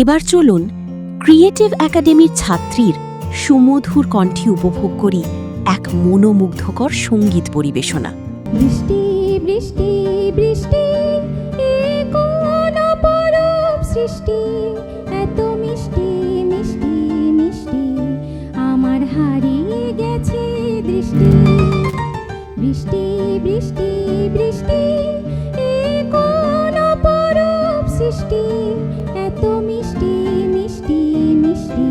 এবার চলুন ক্রিয়েটিভ একাডেমির ছাত্রীর সুমধুর কণ্ঠে উপভোগ করি এক মনোমুগ্ধকর সঙ্গীত পরিবেশনা। বৃষ্টি বৃষ্টি বৃষ্টি এ কোন অপরূপ সৃষ্টি, এত মিষ্টি মিষ্টি মিষ্টি আমার হারিয়ে গেছে দৃষ্টি। বৃষ্টি বৃষ্টি বৃষ্টি এ কোন অপরূপ সৃষ্টি, এত মিষ্টি মিষ্টি মিষ্টি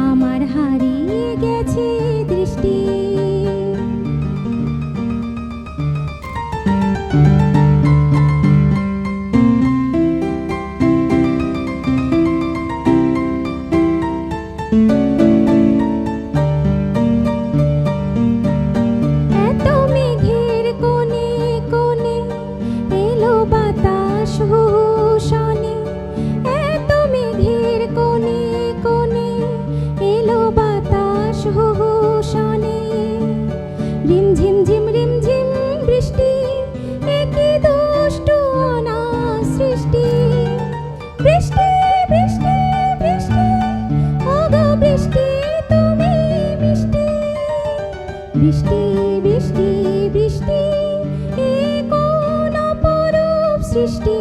আমার হারিয়ে গেছে দৃষ্টি। এত মেঘের কোণে কোণে এলো বাতাস হুশনে, এত মেঘের কোণে কোণে এলো বাতাস হুশনে। রিমঝিম ঝিম রিমঝিম বৃষ্টি, এ কি দুষ্ট অনাথ সৃষ্টি। বৃষ্টি বৃষ্টি বৃষ্টি ওগো বৃষ্টি তুমি মিষ্টি। বৃষ্টি বৃষ্টি বৃষ্টি এ কোন অপরূপ সৃষ্টি।